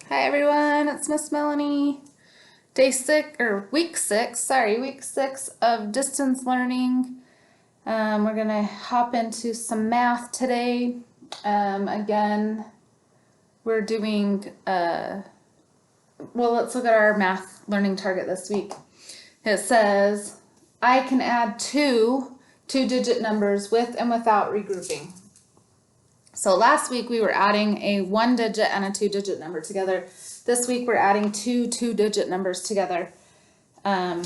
Hi everyone, it's Miss Melanie. Week six of distance learning. We're gonna hop into some math today. Again, we're doing, let's look at our math learning target this week. It says, I can add two-digit numbers with and without regrouping. So last week we were adding a 1-digit and a 2-digit number together. This week we're adding two-digit numbers together. And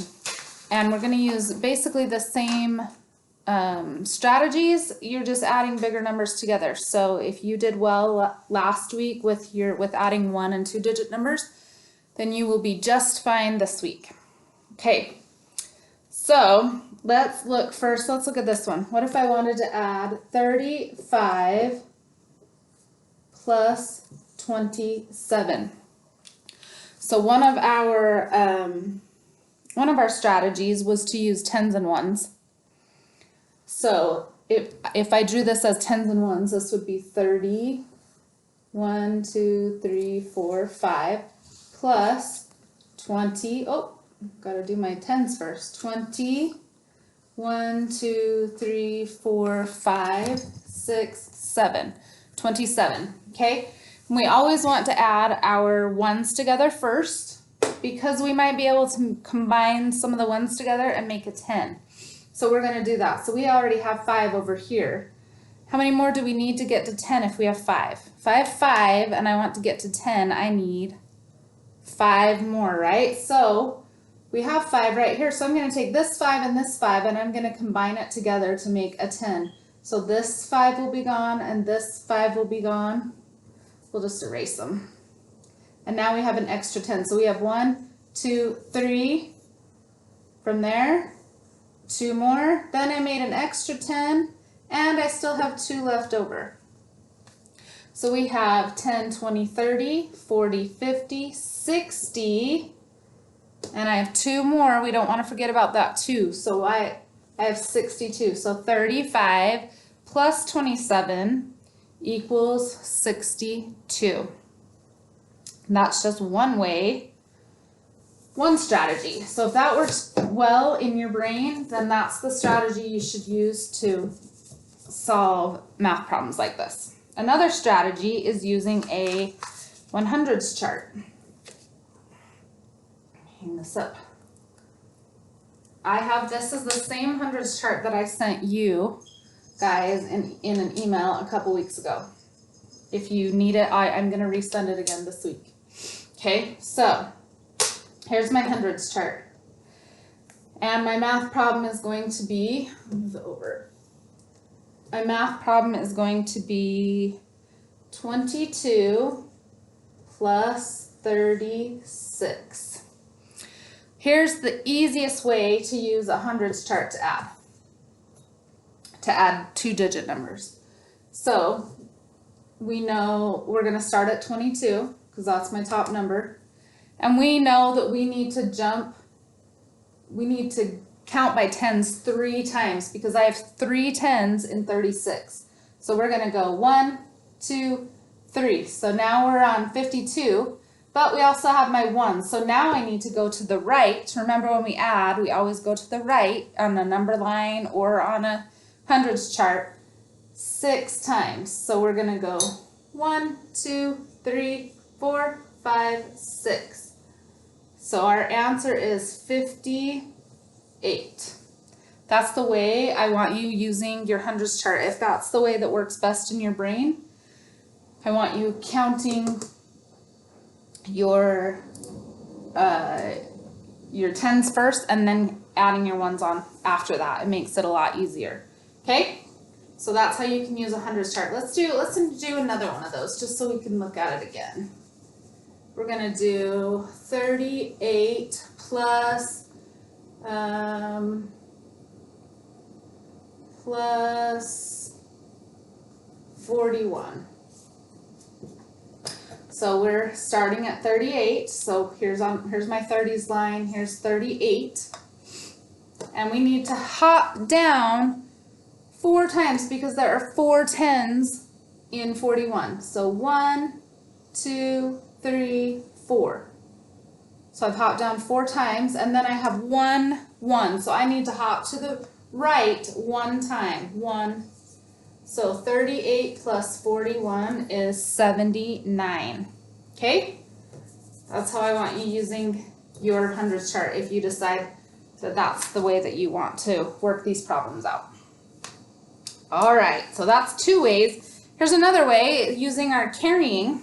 we're going to use basically the same strategies. You're just adding bigger numbers together. So if you did well last week with adding 1- and 2-digit numbers, then you will be just fine this week. Okay, so let's look at this one. What if I wanted to add 35 plus 27? So one of our strategies was to use tens and ones. So if I drew this as tens and ones, this would be 30, 1, 2, 3, 4, 5, plus 20. Oh, gotta do my tens first. 20, 1, 2, 3, 4, 5, 6, 7. 27. Okay. We always want to add our ones together first because we might be able to combine some of the ones together and make a 10. So we're going to do that. So we already have 5 over here. How many more do we need to get to 10 if we have 5? If I have 5 and I want to get to 10, I need 5 more, right? So we have 5 right here. So I'm going to take this 5 and this 5 and I'm going to combine it together to make a 10. So this 5 will be gone and this 5 will be gone. We'll just erase them. And now we have an extra 10. So we have 1, 2, 3 from there, 2 more. Then I made an extra 10 and I still have 2 left over. So we have 10, 20, 30, 40, 50, 60. And I have 2 more. We don't want to forget about that 2. So I have 62. So 35 plus 27 equals 62. And that's just one strategy. So if that works well in your brain, then that's the strategy you should use to solve math problems like this. Another strategy is using a 100s chart. Hang this up. This is the same 100s chart that I sent you guys in an email a couple weeks ago. If you need it, I'm going to resend it again this week. Okay, so here's my 100s chart. And my math problem is going to be, my math problem is going to be 22 plus 36. Here's the easiest way to use a 100s chart to add two-digit numbers. So we know we're going to start at 22 because that's my top number. And we know that we need to count by tens 3 times because I have 3 tens in 36. So we're going to go 1, 2, 3. So now we're on 52, but we also have my 1. So now I need to go to the right. Remember when we add, we always go to the right on a number line or on a 100s chart 6 times. So we're going to go 1, 2, 3, 4, 5, 6. So our answer is 58. That's the way I want you using your 100s chart. If that's the way that works best in your brain, I want you counting your tens first and then adding your ones on after that. It makes it a lot easier. Okay, so that's how you can use a 100s chart. Let's do another one of those just so we can look at it again. We're going to do 38 plus 41. So we're starting at 38. So here's my 30s line. Here's 38. And we need to hop down 4 times because there are 4 tens in 41. So 1, 2, 3, 4. So I've hopped down 4 times, and then I have 1, 1. So I need to hop to the right 1 time. 1. So 38 plus 41 is 79. Okay? That's how I want you using your hundredths chart if you decide that that's the way that you want to work these problems out. All right, so that's 2 ways. Here's another way, using our carrying.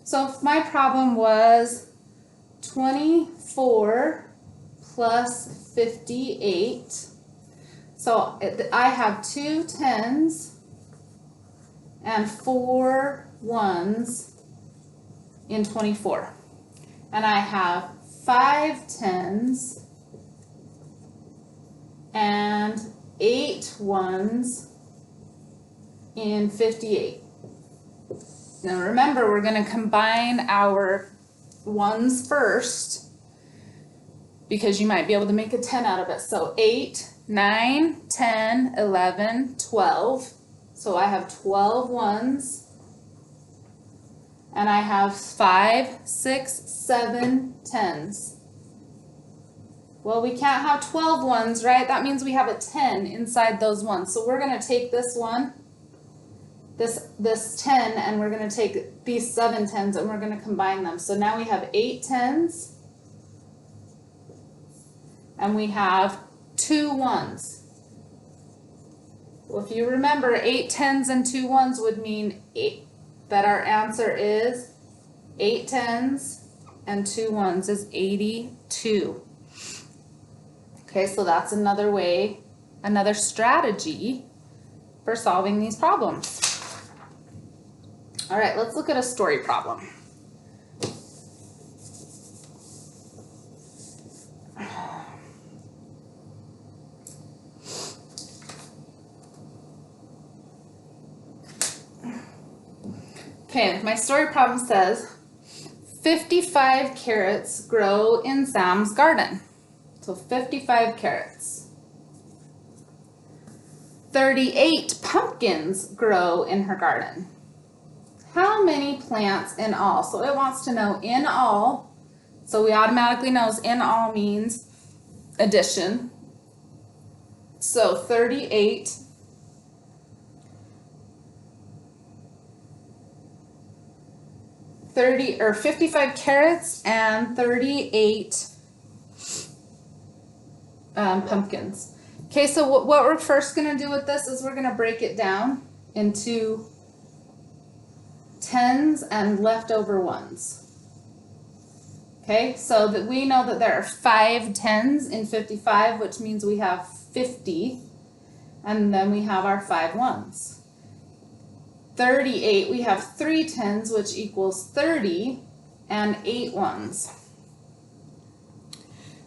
So if my problem was 24 plus 58, so I have 2 10s and 4 1s in 24. And I have 5 10s and 8 1s in 58. Now remember, we're going to combine our 1s first because you might be able to make a 10 out of it. So 8, 9, 10, 11, 12. So I have 12 1s. And I have 5, 6, 7 10s. Well, we can't have 12 1s, right? That means we have a 10 inside those 1s. So we're going to take this one, this 10, and we're going to take these 7 10s and we're going to combine them. So now we have 8 10s and we have 2 1s. Well, if you remember, 8 10s and 2 1s would mean that our answer is 8 10s and 2 1s is 82. Okay, so that's another way, another strategy for solving these problems. All right, let's look at a story problem. Okay, my story problem says 55 carrots grow in Sam's garden. So 55 carrots. 38 pumpkins grow in her garden. How many plants in all? So it wants to know in all. So we automatically know in all means addition. So 38 55 carrots and 38 pumpkins. Okay, so what we're first going to do with this is we're going to break it down into 10s and leftover 1s. Okay, so that we know that there are 5 10s in 55, which means we have 50, and then we have our 5 1s. 38, we have 3 10s, which equals 30, and 8 1s.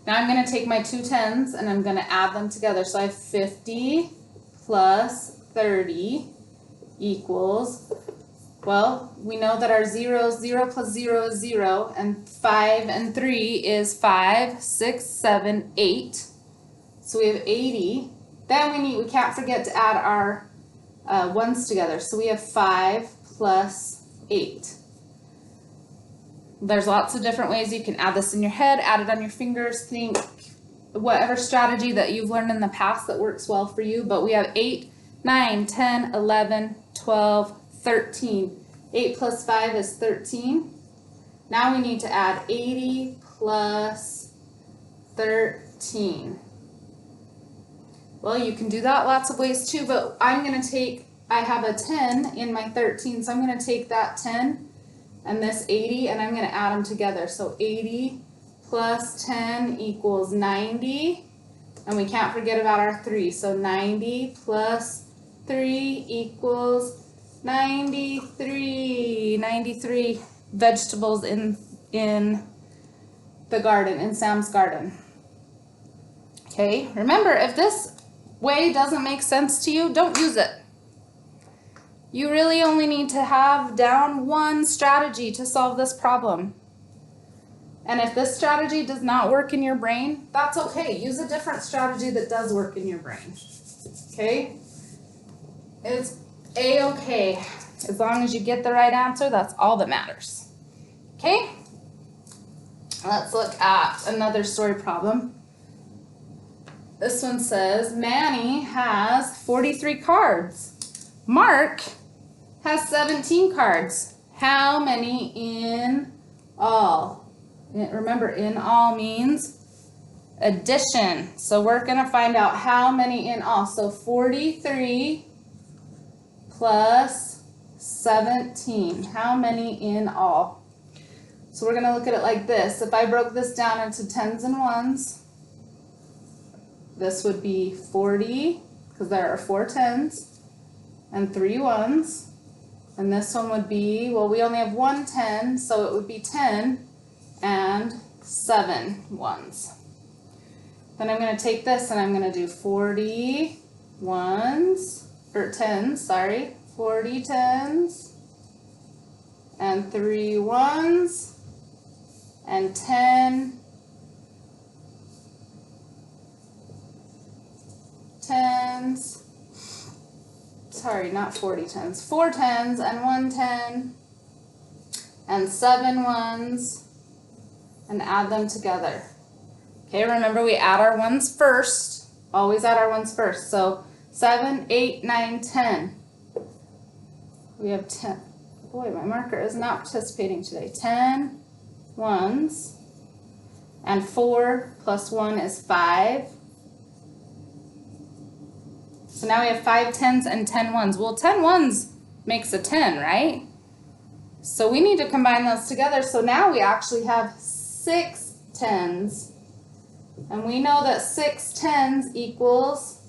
Now I'm going to take my 2 10s and I'm going to add them together. So I have 50 plus 30 equals, well, we know that our 0 plus 0 is 0, and 5 and 3 is 5, 6, 7, 8. So we have 80. Then we can't forget to add our 1s together. So we have 5 plus 8. There's lots of different ways you can add this in your head, add it on your fingers, think whatever strategy that you've learned in the past that works well for you. But we have 8, 9, 10, 11, 12, 13. 8 plus 5 is 13. Now we need to add 80 plus 13. Well, you can do that lots of ways too, but I'm going to take, I have a 10 in my 13, so I'm going to take that 10 and this 80, and I'm going to add them together. So 80 plus 10 equals 90, and we can't forget about our 3. So 90 plus 3 equals 93. 93 vegetables in the garden, in Sam's garden. Okay, remember, if this way doesn't make sense to you, don't use it. You really only need to have down one strategy to solve this problem. And if this strategy does not work in your brain, that's okay. Use a different strategy that does work in your brain. Okay? It's A-okay. As long as you get the right answer, that's all that matters. Okay, let's look at another story problem. This one says Manny has 43 cards. Mark has 17 cards. How many in all? Remember, in all means addition. So we're going to find out how many in all. So 43 plus 17. How many in all? So we're going to look at it like this. If I broke this down into tens and ones, this would be 40, because there are 4 tens and 3 ones. And this one would be, well, we only have 1 10, so it would be 10 and 7 ones. Then I'm going to take this and I'm going to do 40 ones, or tens, sorry, 40 tens and 3 ones and 10 tens, sorry, not 40 tens, 4 tens and 1 10 and 7 ones, and add them together. Okay, remember we add our ones first, always add our ones first. So 7, 8, 9, 10. We have 10. Boy, my marker is not participating today. 10 ones, and 4 plus 1 is 5. So now we have 5 tens and 10 ones. Well, 10 ones makes a 10, right? So we need to combine those together. So now we actually have 6 tens. And we know that 6 tens equals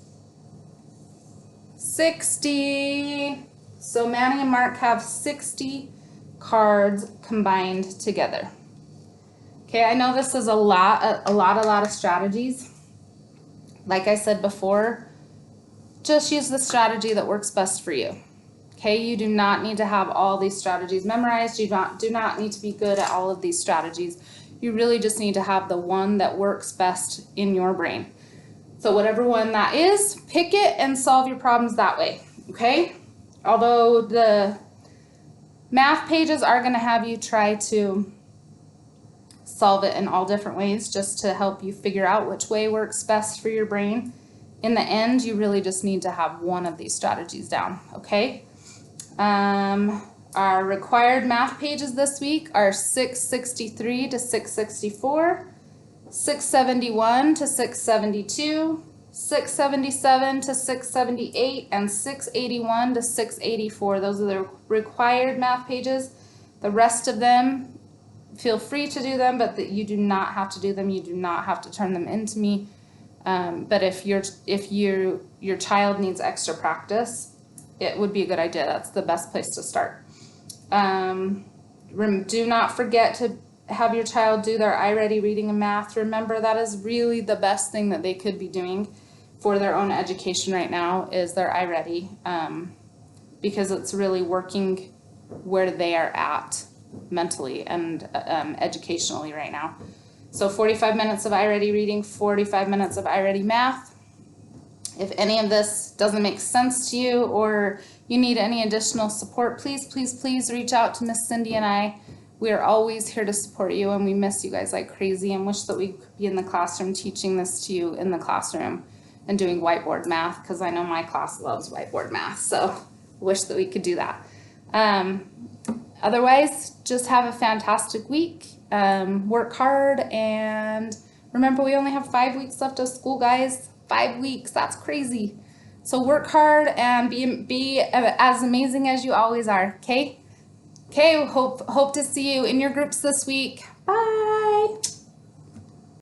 60. So Manny and Mark have 60 cards combined together. Okay, I know this is a lot of strategies. Like I said before, just use the strategy that works best for you. Okay, you do not need to have all these strategies memorized. You do not need to be good at all of these strategies. You really just need to have the one that works best in your brain. So whatever one that is, pick it and solve your problems that way, okay? Although the math pages are going to have you try to solve it in all different ways just to help you figure out which way works best for your brain. In the end, you really just need to have one of these strategies down, okay? Our required math pages this week are 663 to 664, 671 to 672, 677 to 678, and 681 to 684. Those are the required math pages. The rest of them, feel free to do them, but you do not have to do them. You do not have to turn them into me. But if your child needs extra practice, it would be a good idea. That's the best place to start. Do not forget to have your child do their iReady reading and math. Remember, that is really the best thing that they could be doing for their own education right now is their iReady, because it's really working where they are at mentally and educationally right now. So 45 minutes of iReady reading, 45 minutes of iReady math. If any of this doesn't make sense to you or you need any additional support, please, please, please reach out to Miss Cindy and I. We are always here to support you, and we miss you guys like crazy and wish that we could be in the classroom teaching this to you in the classroom and doing whiteboard math, because I know my class loves whiteboard math, so wish that we could do that. Otherwise, just have a fantastic week. Work hard, and remember, we only have 5 weeks left of school, guys. 5 weeks, that's crazy. So work hard and be as amazing as you always are, okay? Okay, hope to see you in your groups this week. Bye.